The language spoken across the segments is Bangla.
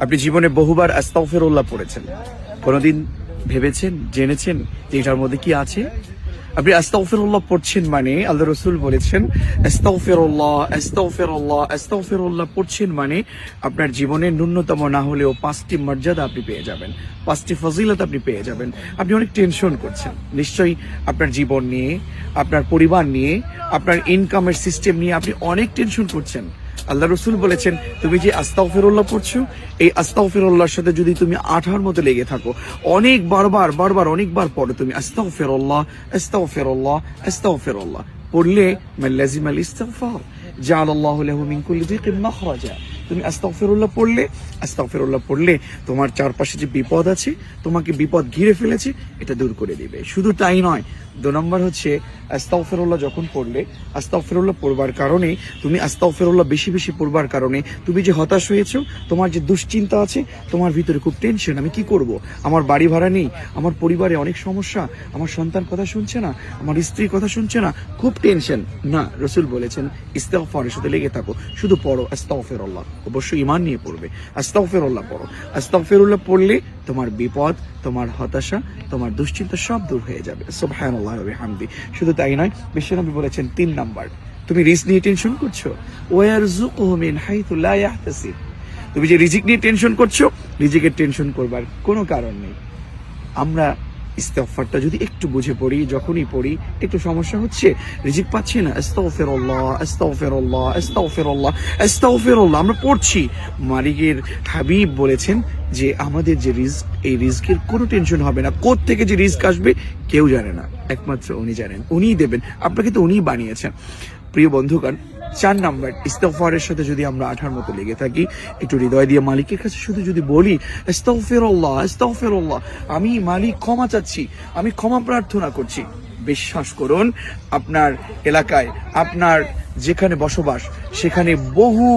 আপনি জীবনে বহুবার আস্তাগফিরুল্লাহ পড়েছেন, কোনোদিন ভেবেছেন, জেনেছেন যে এটার মধ্যে কি আছে? আপনি আস্তাগফিরুল্লাহ পড়ছেন মানে আল্লাহ রাসূল বলেছেন আস্তাগফিরুল্লাহ আস্তাগফিরুল্লাহ আস্তাগফিরুল্লাহ পড়ছেন মানে আপনার জীবনে ন্যূনতম না হলেও 5টি মর্যাদা আপনি পেয়ে যাবেন, 5টি ফজিলত আপনি পেয়ে যাবেন। আপনি অনেক টেনশন করছেন নিশ্চয়ই আপনার জীবন নিয়ে, আপনার পরিবার নিয়ে, আপনার ইনকামের সিস্টেম নিয়ে আপনি অনেক টেনশন করছেন। আল্লাহ রসুল বলেছেন তুমি যে আস্তাগফিরুল্লাহ পড়ছো, এই আস্তাগফিরুল্লাহর সাথে যদি তুমি আঠার মতো লেগে থাকো, অনেক বারবার অনেকবার পড়ো তুমি আস্তাগফিরুল্লাহ আস্তাগফিরুল্লাহ আস্তাগফিরুল্লাহ পড়লে মান লাজিমাল ইস্তিগফার জাআলাল্লাহু লাহু মিন কুল্লি যিকিন মাখরাজা। তুমি আস্তাগফিরুল্লাহ পড়লে তোমার চারপাশে যে বিপদ আছে, তোমাকে বিপদ ঘিরে ফেলেছে, এটা দূর করে দিবে। শুধু তাই নয়, 2 নম্বর হচ্ছে আস্তাগফিরুল্লাহ যখন পড়লে, আস্তাগফিরুল্লাহ পড়বার কারণে, তুমি আস্তাগফিরুল্লাহ বেশি বেশি পড়বার কারণে তুমি যে হতাশ হয়েছো, তোমার যে দুশ্চিন্তা আছে, তোমার ভিতরে খুব টেনশন, আমি কি করব, আমার বাড়ি ভাড়া নেই, আমার পরিবারে অনেক সমস্যা, আমার সন্তান কথা শুনছে না, আমার স্ত্রীর কথা শুনছে না, খুব টেনশন। না, রাসূল বলেছেন ইস্তিগফারের সাথে লেগে থাকো, শুধু পড়ো আস্তাগফিরুল্লাহ, অবশ্যই ঈমান নিয়ে পড়বে, আস্তাগফিরুল্লাহ পড়ো। আস্তাগফিরুল্লাহ পড়লে তোমার বিপদ, তোমার হতাশা, তোমার দুশ্চিন্তা সব দূর হয়ে যাবে। সুবহানাল্লাহ ওয়া বিহামদি। শুধু তাই নয়, বিশ্বনবী বলেছেন 3 নাম্বার, তুমি রিস্ক নিয়ে টেনশন করছো, ওয়ারযুকুহু মিন হাইথু লা ইয়াহতাসিব। তুমি যে রিজিক নিয়ে টেনশন করছো, রিজিকের টেনশন করবার কোনো কারণ নেই। আমরা ইস্তিগফারটা যদি একটু বুঝে পড়ি, যখনই পড়ি একটু সমস্যা হচ্ছে, রিজিক পাচ্ছি না, আস্তাগফিরুল্লাহ আস্তাগফিরুল্লাহ আস্তাগফিরুল্লাহ আস্তাগফিরুল্লাহ আমরা পড়ছি। মালিকের হাবিব বলেছেন যে আমাদের যে রিস্ক, এই রিস্কের কোনো টেনশন হবে না। কোথা থেকে যে রিস্ক আসবে কেউ জানে না, একমাত্র উনি জানেন, উনিই দেবেন, আপনাকে তো উনিই বানিয়েছেন। প্রিয় বন্ধুগণ, 4 নাম্বার, ইস্তিগফারের সাথে যদি আমরা আঠার মতো লেগে থাকি, একটু হৃদয় দিয়ে মালিকের কাছে শুধু যদি বলি আস্তাগফিরুল্লাহ আস্তাগফিরুল্লাহ, আমি মালিক ক্ষমা চাচ্ছি, আমি ক্ষমা প্রার্থনা করছি, বিশ্বাস করুন আপনার এলাকায়, আপনার যেখানে বসবাস, সেখানে বহু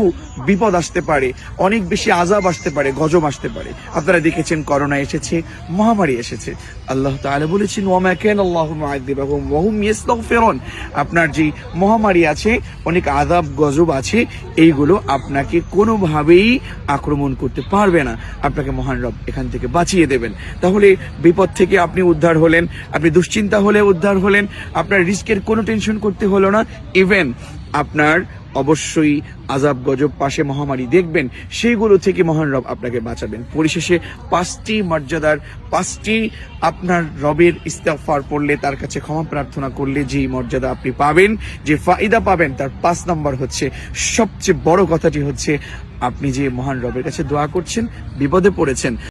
বিপদ আসতে পারে, অনেক বেশি আযাব আসতে পারে, গজব আসতে পারে। আপনারা দেখেছেন করোনা এসেছে, মহামারী এসেছে, আল্লাহ তাআলা বলেছেন ওয়া মা কানা আল্লাহু মুআযযিবাহুম ওয়া হুম ইস্তাগফিরুন। আপনার যে মহামারী আছে, অনেক আযাব গজব আছে, এইগুলো আপনাকে কোনোভাবেই আক্রমণ করতে পারবে না, আপনাকে মহান রব এখান থেকে বাঁচিয়ে দেবেন। তাহলে বিপদ থেকে আপনি উদ্ধার হলেন, আপনি দুশ্চিন্তা হলে উদ্ধার হলেন, আপনার রিস্কের কোনো টেনশন করতে হলো না। ইভেন আপনার অবশ্যই আযাব গজব পাশে মহামারী দেখবেন, সেইগুলো থেকে মহান রব আপনাকে বাঁচাবেন। পরিশেষে 5টি মর্যাদার, 5টি আপনার রবের ইস্তিগফার পড়লে, তার কাছে ক্ষমা প্রার্থনা করলে যে মর্যাদা আপনি পাবেন, যে ফায়দা পাবেন, তার 5 নম্বর হচ্ছে, সবচেয়ে বড় কথাটি হচ্ছে, আপনি যে মহান রবের কাছে দোয়া করছেন, বিপদে পড়েছেন,